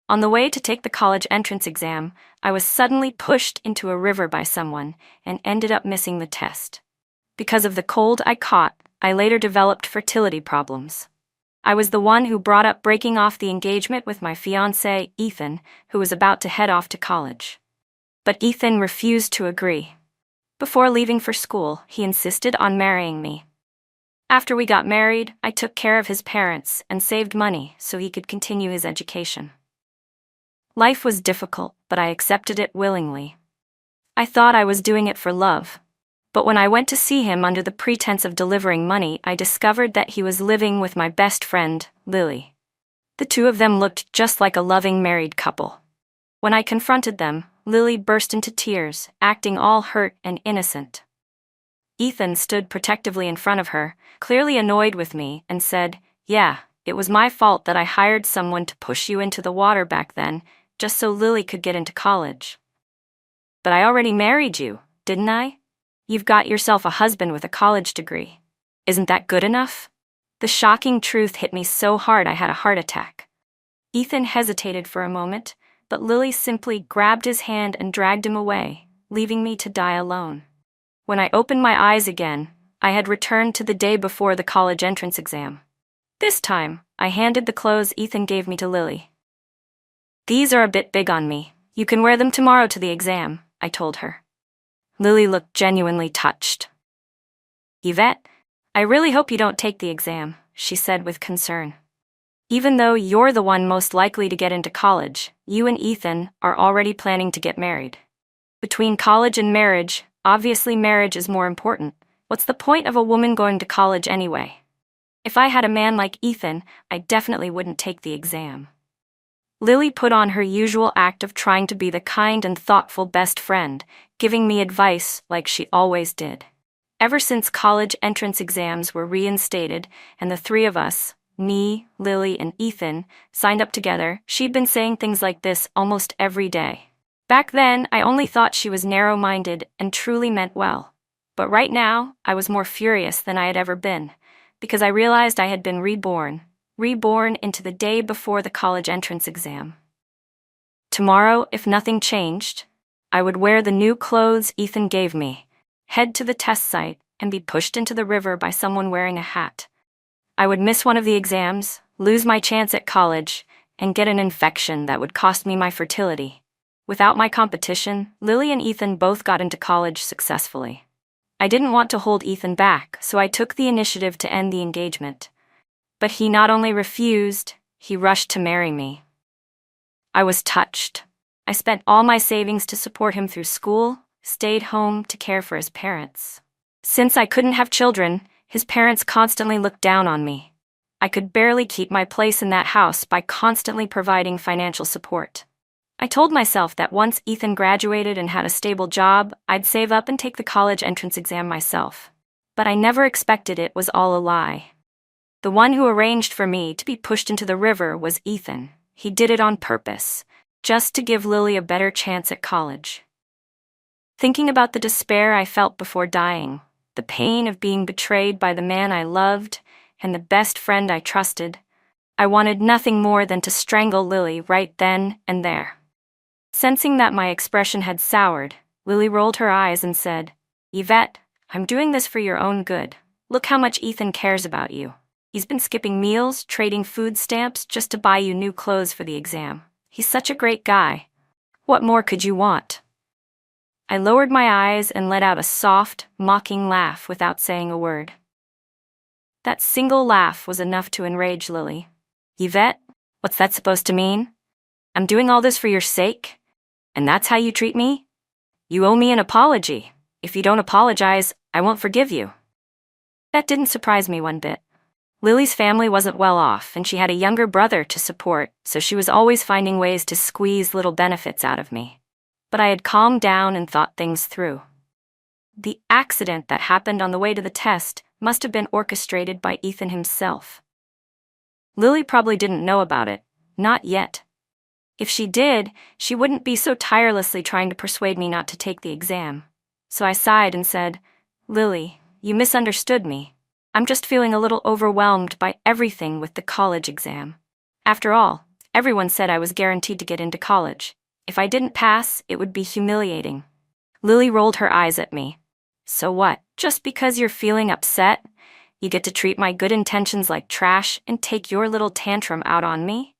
On the way to take the college entrance exam, I was suddenly pushed into a river by someone and ended up missing the test. Because of the cold I caught, I later developed fertility problems. I was the one who brought up breaking off the engagement with my fiancé, Ethan, who was about to head off to college. But Ethan refused to agree. Before leaving for school, he insisted on marrying me. After we got married, I took care of his parents and saved money so he could continue his education. Life was difficult, but I accepted it willingly. I thought I was doing it for love. But when I went to see him under the pretense of delivering money, I discovered that he was living with my best friend, Lily. The two of them looked just like a loving married couple. When I confronted them, Lily burst into tears, acting all hurt and innocent. Ethan stood protectively in front of her, clearly annoyed with me, and said, "Yeah, it was my fault that I hired someone to push you into the water back then, just so Lily could get into college. But I already married you, didn't I? You've got yourself a husband with a college degree. Isn't that good enough?" The shocking truth hit me so hard I had a heart attack. Ethan hesitated for a moment, but Lily simply grabbed his hand and dragged him away, leaving me to die alone. When I opened my eyes again, I had returned to the day before the college entrance exam. This time, I handed the clothes Ethan gave me to Lily. "These are a bit big on me. You can wear them tomorrow to the exam," I told her. Lily looked genuinely touched. "Yvette, I really hope you don't take the exam," she said with concern. "Even though you're the one most likely to get into college, you and Ethan are already planning to get married. Between college and marriage, obviously marriage is more important. What's the point of a woman going to college anyway? If I had a man like Ethan, I definitely wouldn't take the exam." Lily put on her usual act of trying to be the kind and thoughtful best friend, giving me advice like she always did. Ever since college entrance exams were reinstated and the three of us, me, Lily, and Ethan, signed up together, she'd been saying things like this almost every day. Back then, I only thought she was narrow-minded and truly meant well. But right now, I was more furious than I had ever been, because I realized I had been reborn into the day before the college entrance exam. Tomorrow, if nothing changed, I would wear the new clothes Ethan gave me, head to the test site, and be pushed into the river by someone wearing a hat. I would miss one of the exams, lose my chance at college, and get an infection that would cost me my fertility. Without my competition, Lily and Ethan both got into college successfully. I didn't want to hold Ethan back, so I took the initiative to end the engagement. But he not only refused, he rushed to marry me. I was touched. I spent all my savings to support him through school, stayed home to care for his parents. Since I couldn't have children, his parents constantly looked down on me. I could barely keep my place in that house by constantly providing financial support. I told myself that once Ethan graduated and had a stable job, I'd save up and take the college entrance exam myself. But I never expected it was all a lie. The one who arranged for me to be pushed into the river was Ethan. He did it on purpose, just to give Lily a better chance at college. Thinking about the despair I felt before dying, the pain of being betrayed by the man I loved and the best friend I trusted, I wanted nothing more than to strangle Lily right then and there. Sensing that my expression had soured, Lily rolled her eyes and said, "Yvette, I'm doing this for your own good. Look how much Ethan cares about you. He's been skipping meals, trading food stamps just to buy you new clothes for the exam. He's such a great guy. What more could you want?" I lowered my eyes and let out a soft, mocking laugh without saying a word. That single laugh was enough to enrage Lily. "Yvette, what's that supposed to mean? I'm doing all this for your sake? And that's how you treat me? You owe me an apology. If you don't apologize, I won't forgive you." That didn't surprise me one bit. Lily's family wasn't well off, and she had a younger brother to support, so she was always finding ways to squeeze little benefits out of me. But I had calmed down and thought things through. The accident that happened on the way to the test must have been orchestrated by Ethan himself. Lily probably didn't know about it, not yet. If she did, she wouldn't be so tirelessly trying to persuade me not to take the exam. So I sighed and said, "Lily, you misunderstood me. I'm just feeling a little overwhelmed by everything with the college exam. After all, Everyone said I was guaranteed to get into college. If I didn't pass, it would be humiliating. Lily rolled her eyes at me. So what? Just because you're feeling upset, you get to treat my good intentions like trash and take your little tantrum out on me?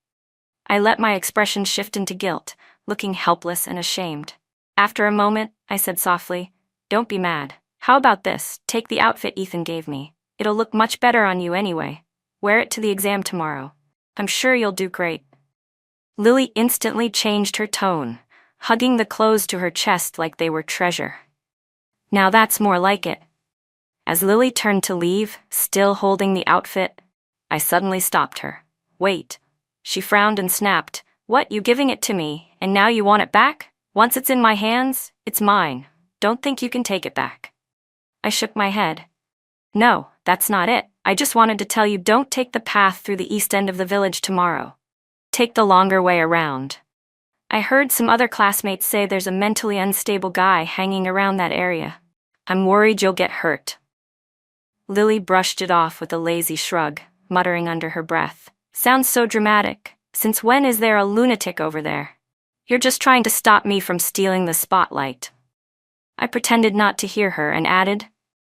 I let my expression shift into guilt, looking helpless and ashamed. After a moment, I said softly, "Don't be mad. How about this? Take the outfit Ethan gave me. It'll look much better on you anyway. Wear it to the exam tomorrow. I'm sure you'll do great." Lily instantly changed her tone, hugging the clothes to her chest like they were treasure. Now that's more like it. As Lily turned to leave, still holding the outfit, I suddenly stopped her. "Wait." She frowned and snapped, "What, you giving it to me, and now you want it back? Once it's in my hands, it's mine. Don't think you can take it back." I shook my head. "No, that's not it. I just wanted to tell you don't take the path through the east end of the village tomorrow. Take the longer way around. I heard some other classmates say there's a mentally unstable guy hanging around that area. I'm worried you'll get hurt." Lily brushed it off with a lazy shrug, muttering under her breath, "Sounds so dramatic. Since when is there a lunatic over there? You're just trying to stop me from stealing the spotlight." I pretended not to hear her and added,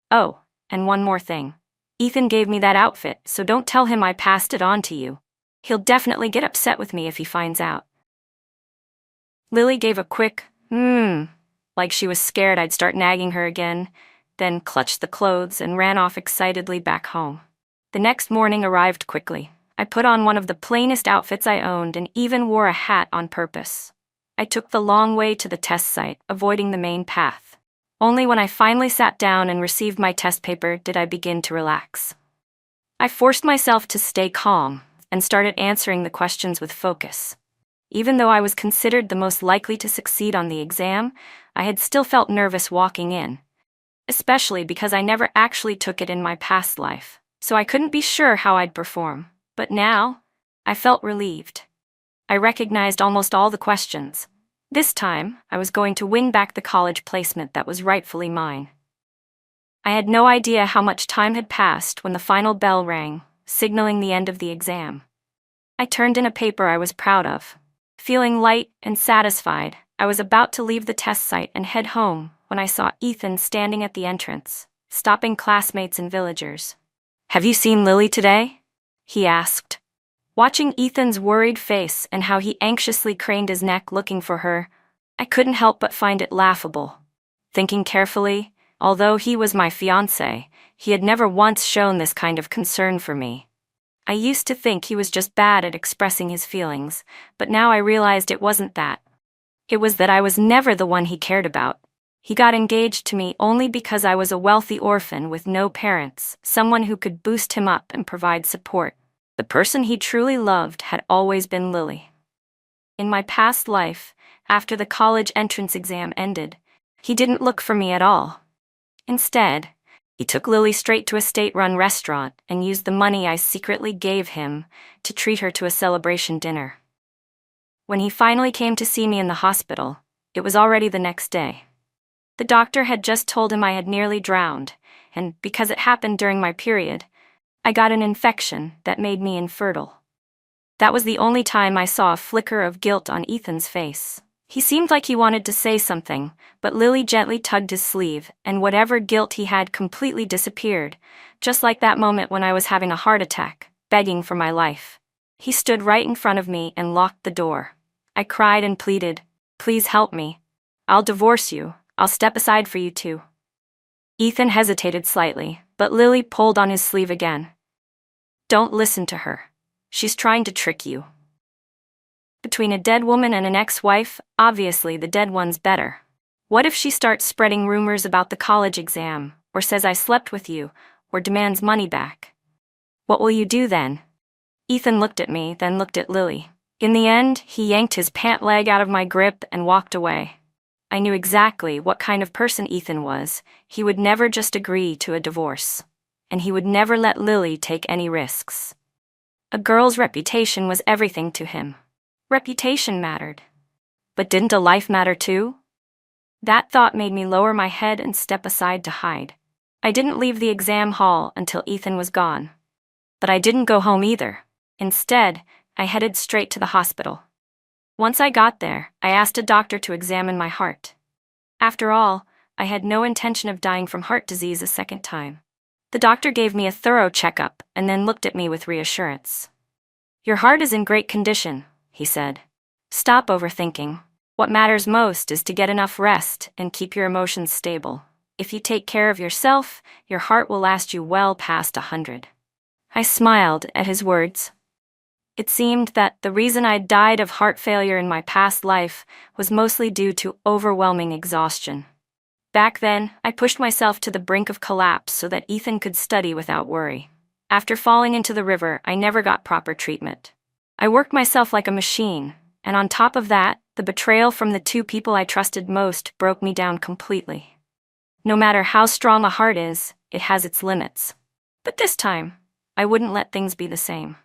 "Oh, and one more thing. Ethan gave me that outfit, so don't tell him I passed it on to you. He'll definitely get upset with me if he finds out." Lily gave a quick, like she was scared I'd start nagging her again, then clutched the clothes and ran off excitedly back home. The next morning arrived quickly. I put on one of the plainest outfits I owned and even wore a hat on purpose. I took the long way to the test site, avoiding the main path. Only when I finally sat down and received my test paper did I begin to relax. I forced myself to stay calm and started answering the questions with focus. Even though I was considered the most likely to succeed on the exam, I had still felt nervous walking in, especially because I never actually took it in my past life, so I couldn't be sure how I'd perform. But now, I felt relieved. I recognized almost all the questions. This time, I was going to win back the college placement that was rightfully mine. I had no idea how much time had passed when the final bell rang, signaling the end of the exam. I turned in a paper I was proud of. Feeling light and satisfied, I was about to leave the test site and head home when I saw Ethan standing at the entrance, stopping classmates and villagers. "Have you seen Lily today?" he asked. Watching Ethan's worried face and how he anxiously craned his neck looking for her, I couldn't help but find it laughable. Thinking carefully, although he was my fiancé, he had never once shown this kind of concern for me. I used to think he was just bad at expressing his feelings, but now I realized it wasn't that. It was that I was never the one he cared about. He got engaged to me only because I was a wealthy orphan with no parents, someone who could boost him up and provide support. The person he truly loved had always been Lily. In my past life, after the college entrance exam ended, he didn't look for me at all. Instead, he took Lily straight to a state-run restaurant and used the money I secretly gave him to treat her to a celebration dinner. When he finally came to see me in the hospital, it was already the next day. The doctor had just told him I had nearly drowned, and because it happened during my period, I got an infection that made me infertile. That was the only time I saw a flicker of guilt on Ethan's face. He seemed like he wanted to say something, but Lily gently tugged his sleeve, and whatever guilt he had completely disappeared, just like that moment when I was having a heart attack, begging for my life. He stood right in front of me and locked the door. I cried and pleaded, "Please help me. I'll divorce you. I'll step aside for you two." Ethan hesitated slightly, but Lily pulled on his sleeve again. "Don't listen to her. She's trying to trick you. Between a dead woman and an ex-wife, obviously the dead one's better. What if she starts spreading rumors about the college exam, or says I slept with you, or demands money back? What will you do then?" Ethan looked at me, then looked at Lily. In the end, he yanked his pant leg out of my grip and walked away. I knew exactly what kind of person Ethan was. He would never just agree to a divorce. And he would never let Lily take any risks. A girl's reputation was everything to him. Reputation mattered. But didn't a life matter too? That thought made me lower my head and step aside to hide. I didn't leave the exam hall until Ethan was gone. But I didn't go home either. Instead, I headed straight to the hospital. Once I got there, I asked a doctor to examine my heart. After all, I had no intention of dying from heart disease a second time. The doctor gave me a thorough checkup and then looked at me with reassurance. "Your heart is in great condition," he said. "Stop overthinking. What matters most is to get enough rest and keep your emotions stable. If you take care of yourself, your heart will last you well past 100. I smiled at his words. It seemed that the reason I'd died of heart failure in my past life was mostly due to overwhelming exhaustion. Back then, I pushed myself to the brink of collapse so that Ethan could study without worry. After falling into the river, I never got proper treatment. I worked myself like a machine, and on top of that, the betrayal from the two people I trusted most broke me down completely. No matter how strong a heart is, it has its limits. But this time, I wouldn't let things be the same.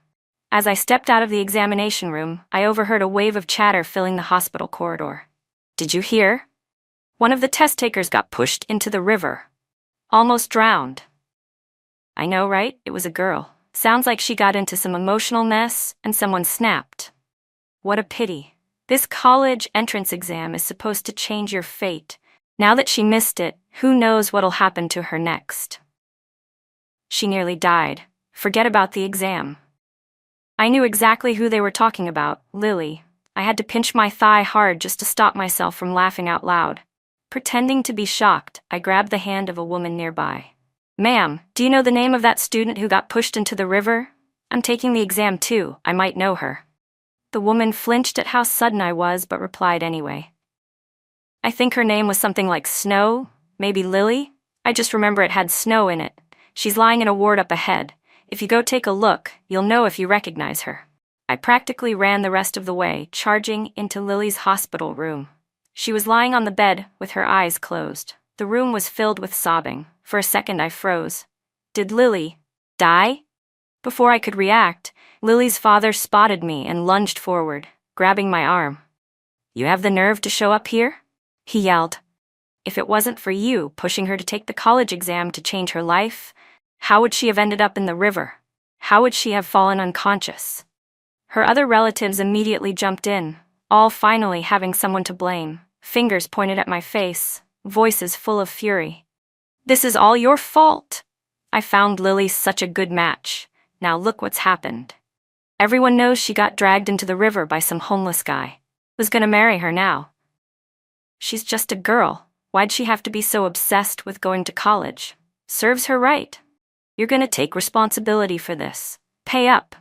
As I stepped out of the examination room, I overheard a wave of chatter filling the hospital corridor. "Did you hear? One of the test takers got pushed into the river. Almost drowned." "I know, right? It was a girl. Sounds like she got into some emotional mess and someone snapped. What a pity. This college entrance exam is supposed to change your fate. Now that she missed it, who knows what'll happen to her next." She nearly died. Forget about the exam. I knew exactly who they were talking about, Lily. I had to pinch my thigh hard just to stop myself from laughing out loud. Pretending to be shocked, I grabbed the hand of a woman nearby. "Ma'am, do you know the name of that student who got pushed into the river? I'm taking the exam too, I might know her." The woman flinched at how sudden I was but replied anyway. "I think her name was something like Snow, maybe Lily? I just remember it had snow in it. She's lying in a ward up ahead. If you go take a look, you'll know if you recognize her." I practically ran the rest of the way, charging into Lily's hospital room. She was lying on the bed with her eyes closed. The room was filled with sobbing. For a second I froze. Did Lily die? Before I could react, Lily's father spotted me and lunged forward, grabbing my arm. "You have the nerve to show up here?" he yelled. "If it wasn't for you pushing her to take the college exam to change her life, how would she have ended up in the river? How would she have fallen unconscious?" Her other relatives immediately jumped in, all finally having someone to blame. Fingers pointed at my face, voices full of fury. "This is all your fault. I found Lily such a good match. Now look what's happened. Everyone knows she got dragged into the river by some homeless guy. Was gonna marry her now. She's just a girl. Why'd she have to be so obsessed with going to college? Serves her right. You're gonna take responsibility for this. Pay up.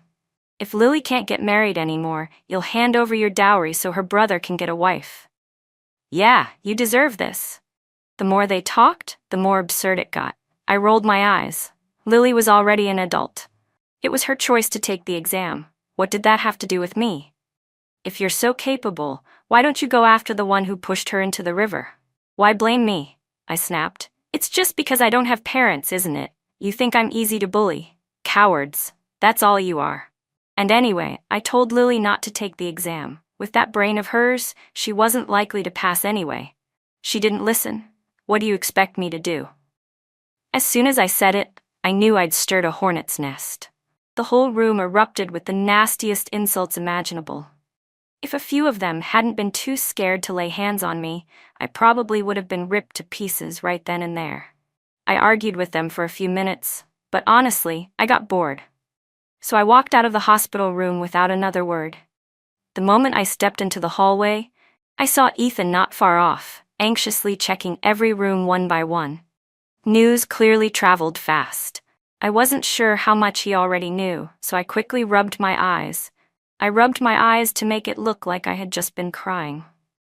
If Lily can't get married anymore, you'll hand over your dowry so her brother can get a wife. Yeah, you deserve this." The more they talked, the more absurd it got. I rolled my eyes. Lily was already an adult. It was her choice to take the exam. What did that have to do with me? "If you're so capable, why don't you go after the one who pushed her into the river? Why blame me?" I snapped. "It's just because I don't have parents, isn't it? You think I'm easy to bully. Cowards. That's all you are." And anyway, I told Lily not to take the exam. With that brain of hers, she wasn't likely to pass anyway. She didn't listen. What do you expect me to do? As soon as I said it, I knew I'd stirred a hornet's nest. The whole room erupted with the nastiest insults imaginable. If a few of them hadn't been too scared to lay hands on me, I probably would have been ripped to pieces right then and there. I argued with them for a few minutes, but honestly, I got bored. So I walked out of the hospital room without another word. The moment I stepped into the hallway, I saw Ethan not far off, anxiously checking every room one by one. News clearly traveled fast. I wasn't sure how much he already knew, so I quickly rubbed my eyes. I rubbed my eyes to make it look like I had just been crying.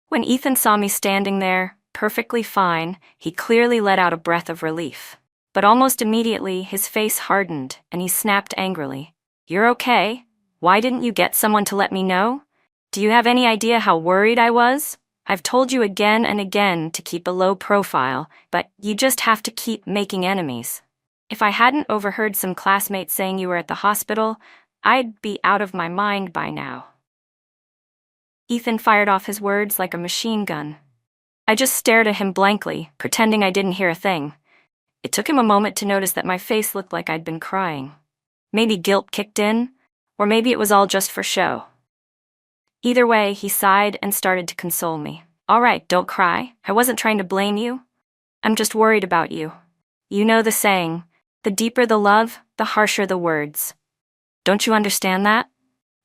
When Ethan saw me standing there, perfectly fine, he clearly let out a breath of relief. But almost immediately, his face hardened, and he snapped angrily. "You're okay? Why didn't you get someone to let me know? Do you have any idea how worried I was? I've told you again and again to keep a low profile, but you just have to keep making enemies. If I hadn't overheard some classmates saying you were at the hospital, I'd be out of my mind by now." Ethan fired off his words like a machine gun. I just stared at him blankly, pretending I didn't hear a thing. It took him a moment to notice that my face looked like I'd been crying. Maybe guilt kicked in. Or maybe it was all just for show. Either way, he sighed and started to console me. All right, don't cry. I wasn't trying to blame you. I'm just worried about you. You know the saying, the deeper the love, the harsher the words. Don't you understand that?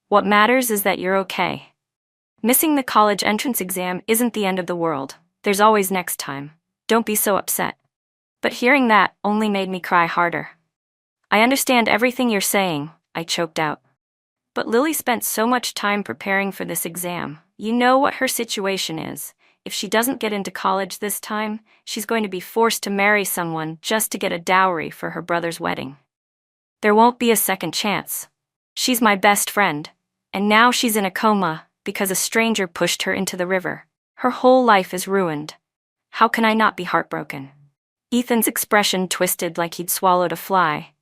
What matters is that you're okay. Missing the college entrance exam isn't the end of the world. There's always next time. Don't be so upset. But hearing that only made me cry harder. I understand everything you're saying, I choked out. But Lily spent so much time preparing for this exam. You know what her situation is. If she doesn't get into college this time, she's going to be forced to marry someone just to get a dowry for her brother's wedding. There won't be a second chance. She's my best friend, and now she's in a coma because a stranger pushed her into the river. Her whole life is ruined. How can I not be heartbroken? Ethan's expression twisted like he'd swallowed a fly.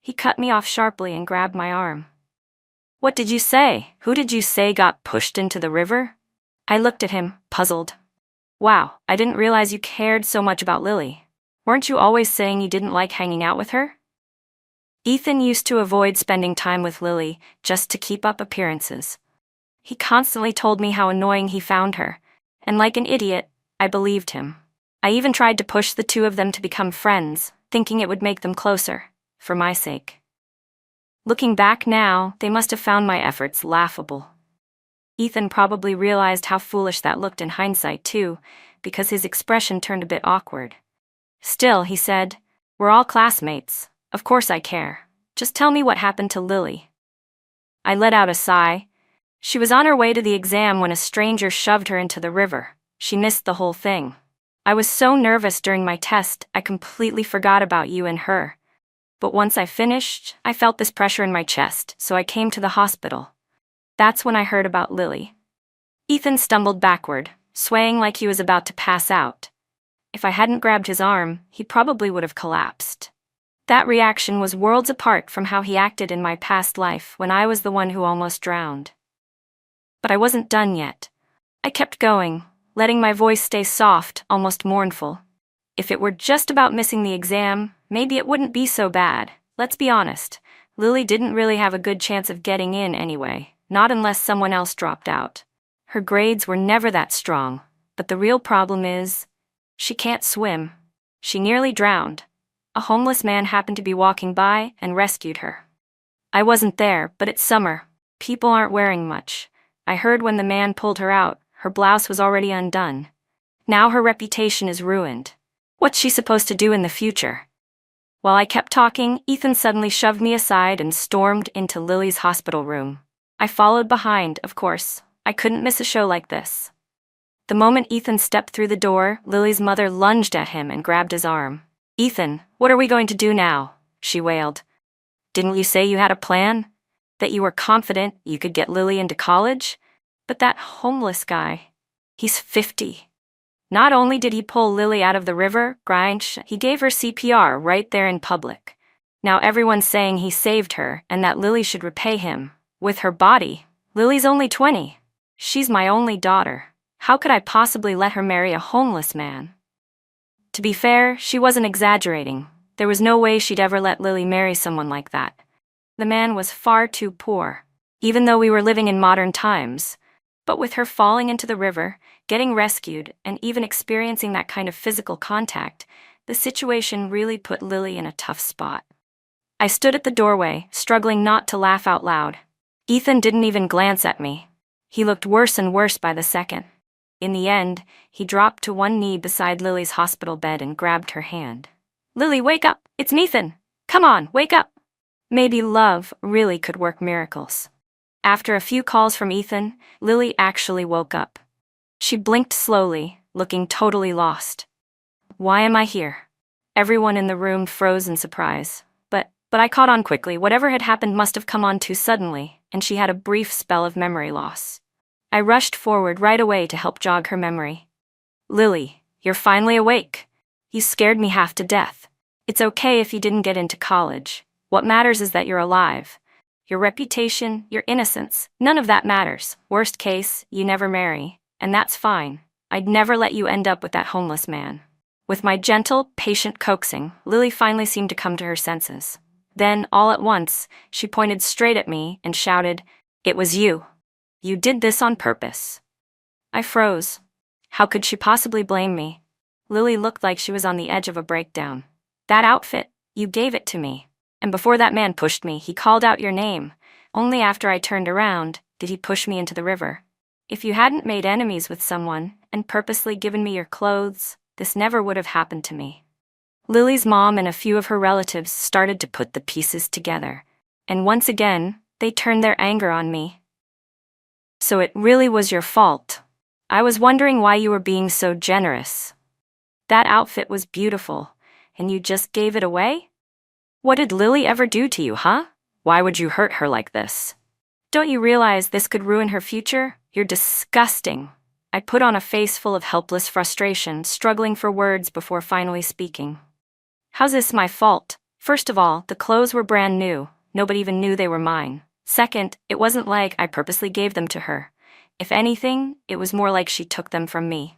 He cut me off sharply and grabbed my arm. What did you say? Who did you say got pushed into the river? I looked at him, puzzled. Wow, I didn't realize you cared so much about Lily. Weren't you always saying you didn't like hanging out with her? Ethan used to avoid spending time with Lily just to keep up appearances. He constantly told me how annoying he found her, and like an idiot, I believed him. I even tried to push the two of them to become friends, thinking it would make them closer, for my sake. Looking back now, they must have found my efforts laughable. Ethan probably realized how foolish that looked in hindsight too, because his expression turned a bit awkward. Still, he said, we're all classmates. Of course I care. Just tell me what happened to Lily. I let out a sigh. She was on her way to the exam when a stranger shoved her into the river. She missed the whole thing. I was so nervous during my test, I completely forgot about you and her. But once I finished, I felt this pressure in my chest, so I came to the hospital. That's when I heard about Lily. Ethan stumbled backward, swaying like he was about to pass out. If I hadn't grabbed his arm, he probably would have collapsed. That reaction was worlds apart from how he acted in my past life when I was the one who almost drowned. But I wasn't done yet. I kept going, letting my voice stay soft, almost mournful. If it were just about missing the exam, maybe it wouldn't be so bad. Let's be honest, Lily didn't really have a good chance of getting in anyway, not unless someone else dropped out. Her grades were never that strong, but the real problem is, she can't swim. She nearly drowned. A homeless man happened to be walking by and rescued her. I wasn't there, but it's summer. People aren't wearing much. I heard when the man pulled her out, her blouse was already undone. Now her reputation is ruined. What's she supposed to do in the future? While I kept talking, Ethan suddenly shoved me aside and stormed into Lily's hospital room. I followed behind, of course. I couldn't miss a show like this. The moment Ethan stepped through the door, Lily's mother lunged at him and grabbed his arm. Ethan, what are we going to do now? She wailed. Didn't you say you had a plan? That you were confident you could get Lily into college? But that homeless guy, he's 50. Not only did he pull Lily out of the river, he gave her CPR right there in public. Now everyone's saying he saved her and that Lily should repay him. With her body, Lily's only 20. She's my only daughter. How could I possibly let her marry a homeless man? To be fair, she wasn't exaggerating. There was no way she'd ever let Lily marry someone like that. The man was far too poor, even though we were living in modern times. But with her falling into the river, getting rescued, and even experiencing that kind of physical contact, the situation really put Lily in a tough spot. I stood at the doorway, struggling not to laugh out loud. Ethan didn't even glance at me. He looked worse and worse by the second. In the end, he dropped to one knee beside Lily's hospital bed and grabbed her hand. Lily, wake up! It's Ethan! Come on, wake up! Maybe love really could work miracles. After a few calls from Ethan, Lily actually woke up. She blinked slowly, looking totally lost. Why am I here? Everyone in the room froze in surprise. But I caught on quickly. Whatever had happened must have come on too suddenly, and she had a brief spell of memory loss. I rushed forward right away to help jog her memory. Lily, you're finally awake. You scared me half to death. It's okay if you didn't get into college. What matters is that you're alive. Your reputation, your innocence, none of that matters. Worst case, you never marry, and that's fine. I'd never let you end up with that homeless man. With my gentle, patient coaxing, Lily finally seemed to come to her senses. Then, all at once, she pointed straight at me and shouted, "It was you. You did this on purpose." I froze. How could she possibly blame me? Lily looked like she was on the edge of a breakdown. "That outfit, you gave it to me. And before that man pushed me, he called out your name. Only after I turned around did he push me into the river. If you hadn't made enemies with someone and purposely given me your clothes, this never would have happened to me." Lily's mom and a few of her relatives started to put the pieces together, and once again, they turned their anger on me. "So it really was your fault. I was wondering why you were being so generous. That outfit was beautiful, and you just gave it away? What did Lily ever do to you, huh? Why would you hurt her like this? Don't you realize this could ruin her future? You're disgusting." I put on a face full of helpless frustration, struggling for words before finally speaking. "How's this my fault? First of all, the clothes were brand new. Nobody even knew they were mine. Second, it wasn't like I purposely gave them to her. If anything, it was more like she took them from me."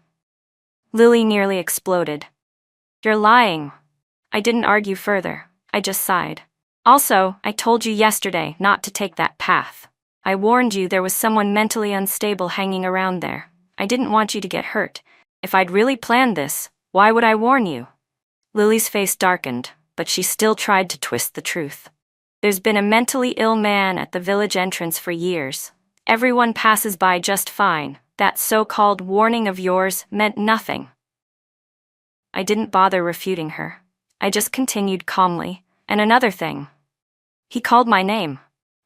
Lily nearly exploded. "You're lying." I didn't argue further. I just sighed. "Also, I told you yesterday not to take that path. I warned you there was someone mentally unstable hanging around there. I didn't want you to get hurt. If I'd really planned this, why would I warn you?" Lily's face darkened, but she still tried to twist the truth. "There's been a mentally ill man at the village entrance for years. Everyone passes by just fine. That so-called warning of yours meant nothing." I didn't bother refuting her. I just continued calmly. "And another thing. He called my name.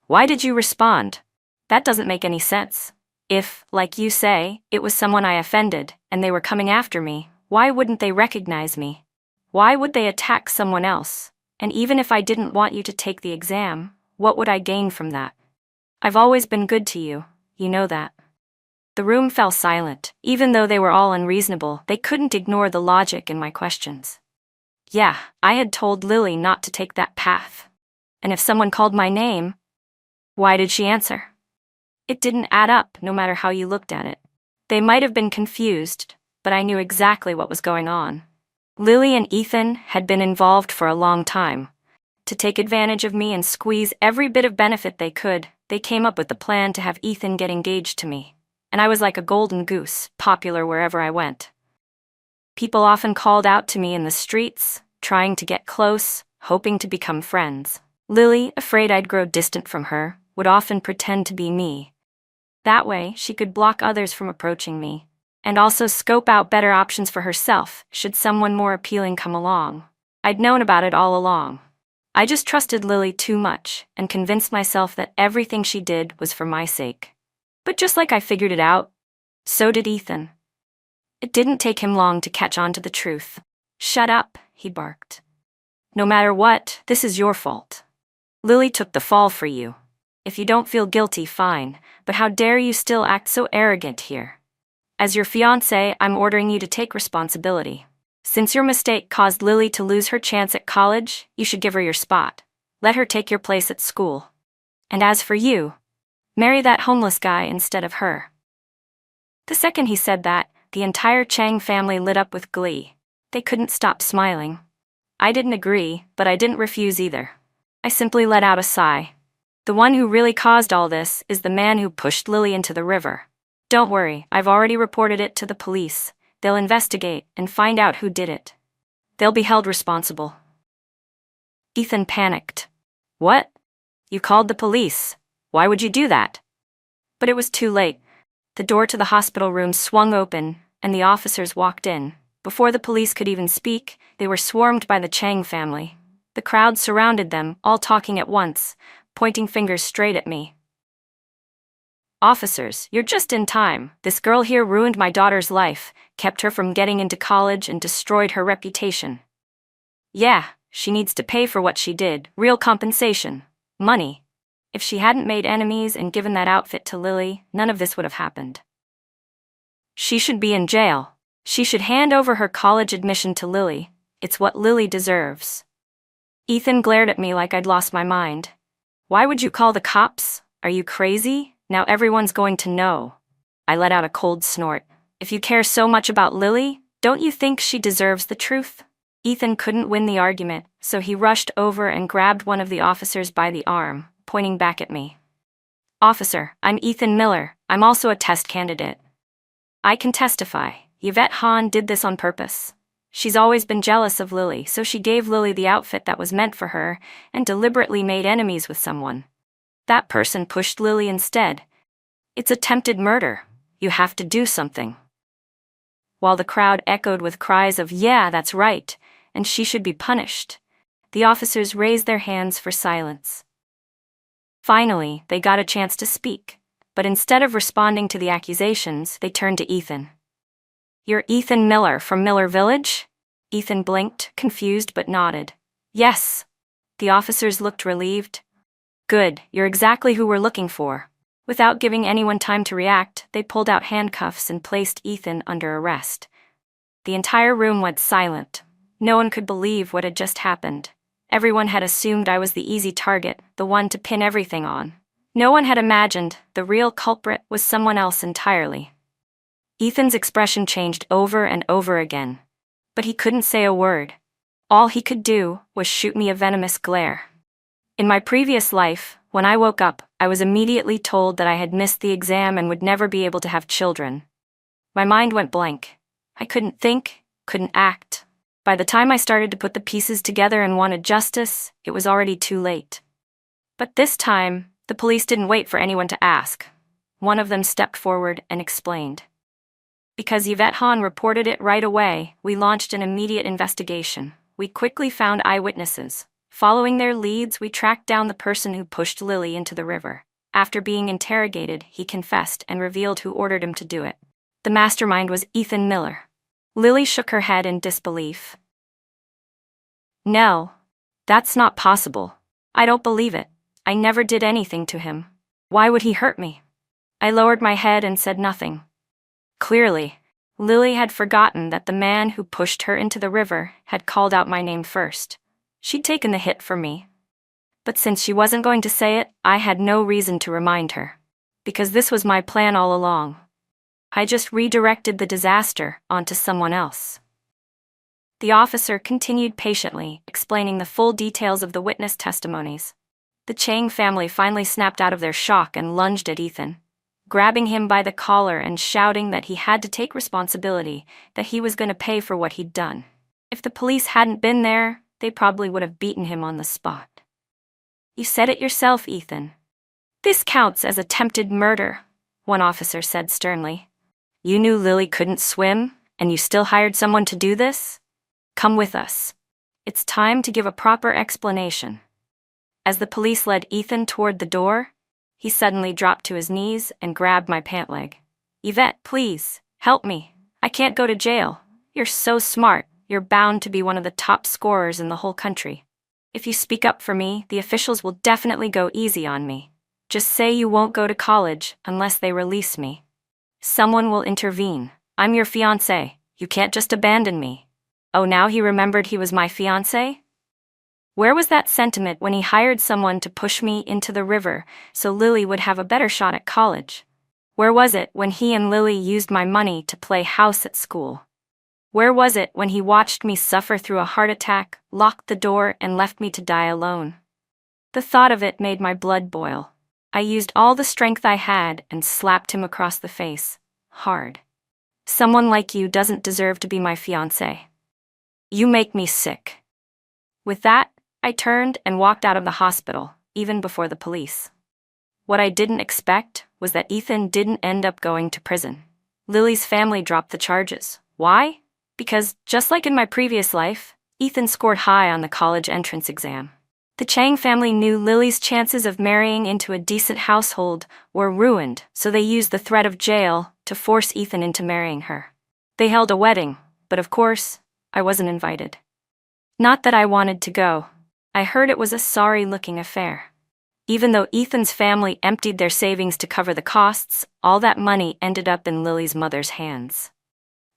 Why did you respond? That doesn't make any sense. If, like you say, it was someone I offended and they were coming after me, why wouldn't they recognize me? Why would they attack someone else? And even if I didn't want you to take the exam, what would I gain from that? I've always been good to you, you know that." The room fell silent. Even though they were all unreasonable, they couldn't ignore the logic in my questions. Yeah, I had told Lily not to take that path. And if someone called my name, why did she answer? It didn't add up, no matter how you looked at it. They might have been confused, but I knew exactly what was going on. Lily and Ethan had been involved for a long time. To take advantage of me and squeeze every bit of benefit they could, they came up with the plan to have Ethan get engaged to me. And I was like a golden goose, popular wherever I went. People often called out to me in the streets, trying to get close, hoping to become friends. Lily, afraid I'd grow distant from her, would often pretend to be me. That way, she could block others from approaching me, and also scope out better options for herself should someone more appealing come along. I'd known about it all along. I just trusted Lily too much and convinced myself that everything she did was for my sake. But just like I figured it out, so did Ethan. It didn't take him long to catch on to the truth. "Shut up," he barked. "No matter what, this is your fault. Lily took the fall for you. If you don't feel guilty, fine, but how dare you still act so arrogant here? As your fiancé, I'm ordering you to take responsibility. Since your mistake caused Lily to lose her chance at college, you should give her your spot. Let her take your place at school. And as for you, marry that homeless guy instead of her." The second he said that, the entire Chang family lit up with glee. They couldn't stop smiling. I didn't agree, but I didn't refuse either. I simply let out a sigh. The one who really caused all this is the man who pushed Lily into the river. Don't worry, I've already reported it to the police. They'll investigate and find out who did it. They'll be held responsible. Ethan panicked. "What? You called the police? Why would you do that?" But it was too late. The door to the hospital room swung open, and the officers walked in. Before the police could even speak, they were swarmed by the Chang family. The crowd surrounded them, all talking at once, pointing fingers straight at me. "Officers, you're just in time. This girl here ruined my daughter's life, kept her from getting into college, and destroyed her reputation. Yeah, she needs to pay for what she did, real compensation. Money. If she hadn't made enemies and given that outfit to Lily, none of this would have happened. She should be in jail. She should hand over her college admission to Lily. It's what Lily deserves." Ethan glared at me like I'd lost my mind. "Why would you call the cops? Are you crazy? Now everyone's going to know." I let out a cold snort. "If you care so much about Lily, don't you think she deserves the truth?" Ethan couldn't win the argument, so he rushed over and grabbed one of the officers by the arm, pointing back at me. "Officer, I'm Ethan Miller. I'm also a test candidate. I can testify. Yvette Hahn did this on purpose. She's always been jealous of Lily, so she gave Lily the outfit that was meant for her and deliberately made enemies with someone. That person pushed Lily instead. It's attempted murder. You have to do something." While the crowd echoed with cries of, "Yeah, that's right, and she should be punished," the officers raised their hands for silence. Finally, they got a chance to speak, but instead of responding to the accusations, they turned to Ethan. "You're Ethan Miller from Miller Village?" Ethan blinked, confused, but nodded. "Yes." The officers looked relieved. "Good, you're exactly who we're looking for." Without giving anyone time to react, they pulled out handcuffs and placed Ethan under arrest. The entire room went silent. No one could believe what had just happened. Everyone had assumed I was the easy target, the one to pin everything on. No one had imagined the real culprit was someone else entirely. Ethan's expression changed over and over again, but he couldn't say a word. All he could do was shoot me a venomous glare. In my previous life, when I woke up, I was immediately told that I had missed the exam and would never be able to have children. My mind went blank. I couldn't think, couldn't act. By the time I started to put the pieces together and wanted justice, it was already too late. But this time, the police didn't wait for anyone to ask. One of them stepped forward and explained. "Because Yvette Hahn reported it right away, we launched an immediate investigation. We quickly found eyewitnesses. Following their leads, we tracked down the person who pushed Lily into the river. After being interrogated, he confessed and revealed who ordered him to do it. The mastermind was Ethan Miller." Lily shook her head in disbelief. "No, that's not possible. I don't believe it. I never did anything to him. Why would he hurt me?" I lowered my head and said nothing. Clearly, Lily had forgotten that the man who pushed her into the river had called out my name first. She'd taken the hit for me. But since she wasn't going to say it, I had no reason to remind her. Because this was my plan all along. I just redirected the disaster onto someone else. The officer continued patiently, explaining the full details of the witness testimonies. The Chang family finally snapped out of their shock and lunged at Ethan, grabbing him by the collar and shouting that he had to take responsibility, that he was going to pay for what he'd done. If the police hadn't been there, they probably would have beaten him on the spot. "You said it yourself, Ethan. This counts as attempted murder," one officer said sternly. "You knew Lily couldn't swim, and you still hired someone to do this? Come with us. It's time to give a proper explanation." As the police led Ethan toward the door, he suddenly dropped to his knees and grabbed my pant leg. "Yvette, please, help me. I can't go to jail. You're so smart. You're bound to be one of the top scorers in the whole country. If you speak up for me, the officials will definitely go easy on me. Just say you won't go to college unless they release me. Someone will intervene. I'm your fiancé. You can't just abandon me." Oh, now he remembered he was my fiancé? Where was that sentiment when he hired someone to push me into the river so Lily would have a better shot at college? Where was it when he and Lily used my money to play house at school? Where was it when he watched me suffer through a heart attack, locked the door, and left me to die alone? The thought of it made my blood boil. I used all the strength I had and slapped him across the face, hard. "Someone like you doesn't deserve to be my fiancé. You make me sick." With that, I turned and walked out of the hospital, even before the police. What I didn't expect was that Ethan didn't end up going to prison. Lily's family dropped the charges. Why? Because, just like in my previous life, Ethan scored high on the college entrance exam. The Chang family knew Lily's chances of marrying into a decent household were ruined, so they used the threat of jail to force Ethan into marrying her. They held a wedding, but of course, I wasn't invited. Not that I wanted to go. I heard it was a sorry-looking affair. Even though Ethan's family emptied their savings to cover the costs, all that money ended up in Lily's mother's hands.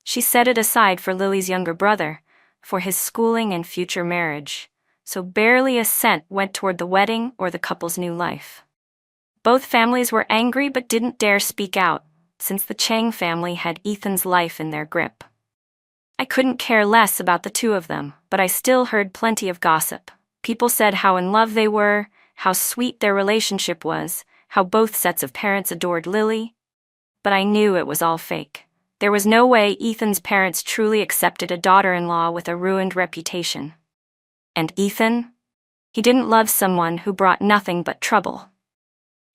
She set it aside for Lily's younger brother, for his schooling and future marriage, so barely a cent went toward the wedding or the couple's new life. Both families were angry but didn't dare speak out, since the Chang family had Ethan's life in their grip. I couldn't care less about the two of them, but I still heard plenty of gossip. People said how in love they were, how sweet their relationship was, how both sets of parents adored Lily. But I knew it was all fake. There was no way Ethan's parents truly accepted a daughter-in-law with a ruined reputation. And Ethan? He didn't love someone who brought nothing but trouble.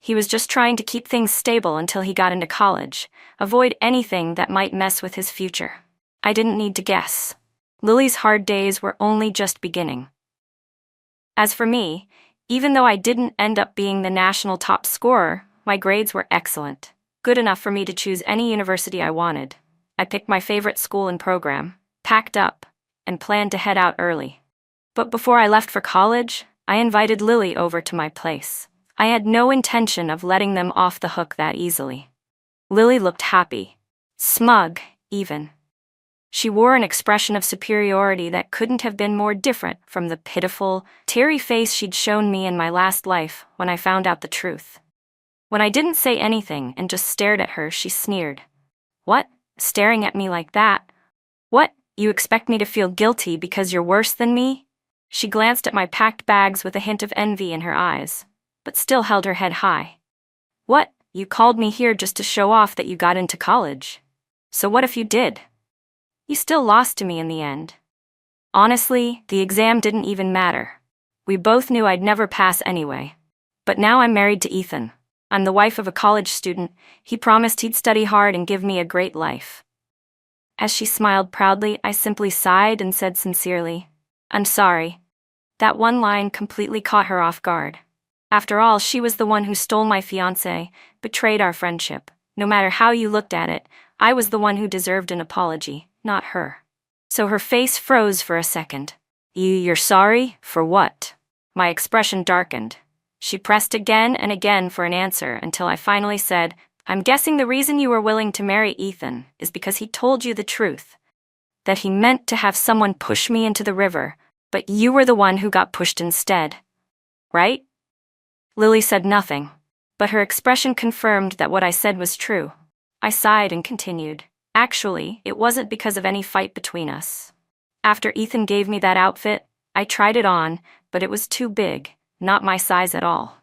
He was just trying to keep things stable until he got into college, avoid anything that might mess with his future. I didn't need to guess. Lily's hard days were only just beginning. As for me, even though I didn't end up being the national top scorer, my grades were excellent, good enough for me to choose any university I wanted. I picked my favorite school and program, packed up, and planned to head out early. But before I left for college, I invited Lily over to my place. I had no intention of letting them off the hook that easily. Lily looked happy, smug, even. She wore an expression of superiority that couldn't have been more different from the pitiful, teary face she'd shown me in my last life when I found out the truth. When I didn't say anything and just stared at her, she sneered. "What? Staring at me like that? What, you expect me to feel guilty because you're worse than me?" She glanced at my packed bags with a hint of envy in her eyes, but still held her head high. "What, you called me here just to show off that you got into college? So what if you did? You still lost to me in the end." Honestly, the exam didn't even matter. We both knew I'd never pass anyway. But now I'm married to Ethan. I'm the wife of a college student. He promised he'd study hard and give me a great life. As she smiled proudly, I simply sighed and said sincerely, "I'm sorry." That one line completely caught her off guard. After all, she was the one who stole my fiancé, betrayed our friendship. No matter how you looked at it, I was the one who deserved an apology, not her. So her face froze for a second. You're sorry? For what?" My expression darkened. She pressed again and again for an answer until I finally said, "I'm guessing the reason you were willing to marry Ethan is because he told you the truth. That he meant to have someone push me into the river, but you were the one who got pushed instead. Right?" Lily said nothing, but her expression confirmed that what I said was true. I sighed and continued. "Actually, it wasn't because of any fight between us. After Ethan gave me that outfit, I tried it on, but it was too big, not my size at all.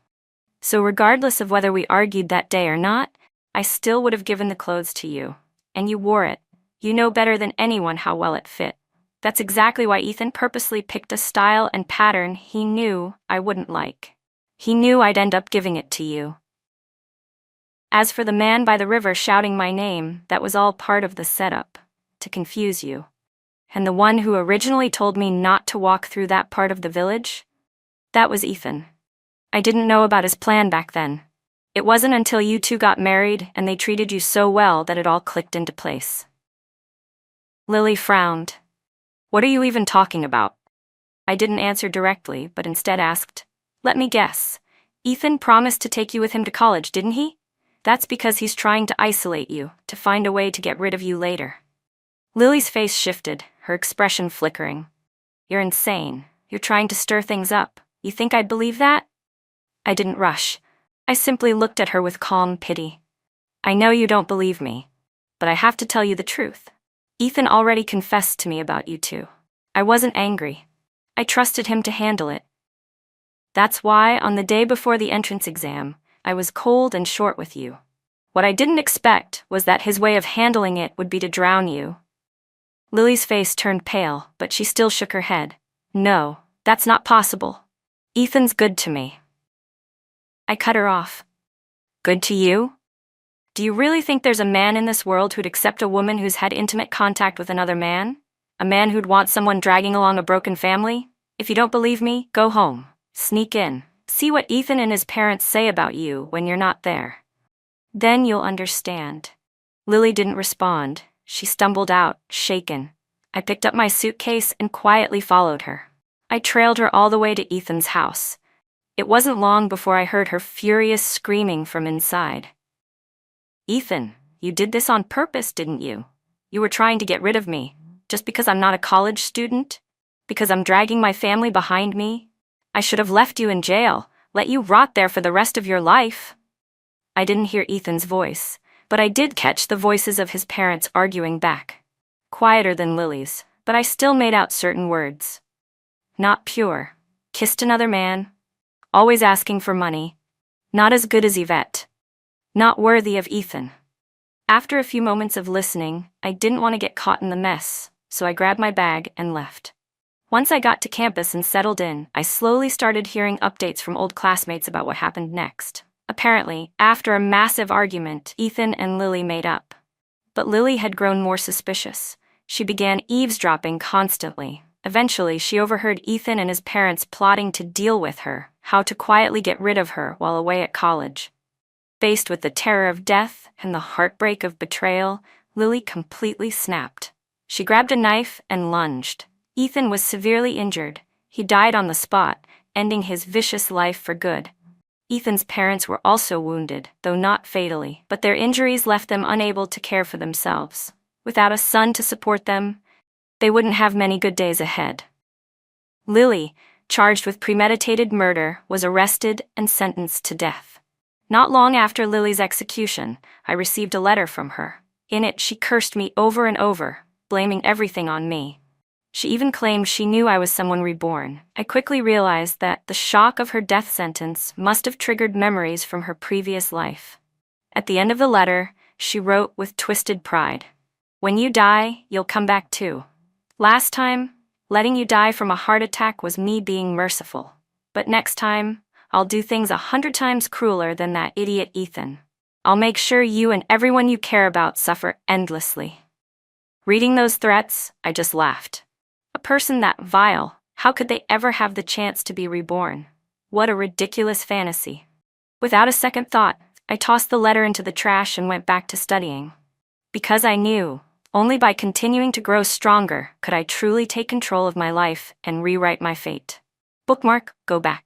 So regardless of whether we argued that day or not, I still would have given the clothes to you. And you wore it. You know better than anyone how well it fit. That's exactly why Ethan purposely picked a style and pattern he knew I wouldn't like. He knew I'd end up giving it to you. As for the man by the river shouting my name, that was all part of the setup, to confuse you. And the one who originally told me not to walk through that part of the village? That was Ethan. I didn't know about his plan back then. It wasn't until you two got married and they treated you so well that it all clicked into place." Lily frowned. "What are you even talking about?" I didn't answer directly, but instead asked, "Let me guess. Ethan promised to take you with him to college, didn't he? That's because he's trying to isolate you, to find a way to get rid of you later." Lily's face shifted, her expression flickering. "You're insane. You're trying to stir things up. You think I'd believe that?" I didn't rush. I simply looked at her with calm pity. "I know you don't believe me, but I have to tell you the truth. Ethan already confessed to me about you two. I wasn't angry. I trusted him to handle it. That's why, on the day before the entrance exam, I was cold and short with you. What I didn't expect was that his way of handling it would be to drown you." Lily's face turned pale, but she still shook her head. "No, that's not possible. Ethan's good to me." I cut her off. "Good to you? Do you really think there's a man in this world who'd accept a woman who's had intimate contact with another man? A man who'd want someone dragging along a broken family? If you don't believe me, go home. Sneak in. See what Ethan and his parents say about you when you're not there. Then you'll understand." Lily didn't respond. She stumbled out, shaken. I picked up my suitcase and quietly followed her. I trailed her all the way to Ethan's house. It wasn't long before I heard her furious screaming from inside. "Ethan, you did this on purpose, didn't you? You were trying to get rid of me, just because I'm not a college student? Because I'm dragging my family behind me? I should have left you in jail, let you rot there for the rest of your life." I didn't hear Ethan's voice, but I did catch the voices of his parents arguing back. quieter than Lily's, but I still made out certain words. Not pure. Kissed another man. Always asking for money. Not as good as Yvette. Not worthy of Ethan. After a few moments of listening, I didn't want to get caught in the mess, so I grabbed my bag and left. Once I got to campus and settled in, I slowly started hearing updates from old classmates about what happened next. Apparently, after a massive argument, Ethan and Lily made up. But Lily had grown more suspicious. She began eavesdropping constantly. Eventually, she overheard Ethan and his parents plotting to deal with her, how to quietly get rid of her while away at college. Faced with the terror of death and the heartbreak of betrayal, Lily completely snapped. She grabbed a knife and lunged. Ethan was severely injured. He died on the spot, ending his vicious life for good. Ethan's parents were also wounded, though not fatally, but their injuries left them unable to care for themselves. Without a son to support them, they wouldn't have many good days ahead. Lily, charged with premeditated murder, was arrested and sentenced to death. Not long after Lily's execution, I received a letter from her. In it, she cursed me over and over, blaming everything on me. She even claimed she knew I was someone reborn. I quickly realized that the shock of her death sentence must have triggered memories from her previous life. At the end of the letter, she wrote with twisted pride, "When you die, you'll come back too. Last time, letting you die from a heart attack was me being merciful. But next time, I'll do things 100 times crueler than that idiot Ethan. I'll make sure you and everyone you care about suffer endlessly." Reading those threats, I just laughed. A person that vile, how could they ever have the chance to be reborn? What a ridiculous fantasy. Without a second thought, I tossed the letter into the trash and went back to studying. Because I knew, only by continuing to grow stronger could I truly take control of my life and rewrite my fate. Bookmark, go back.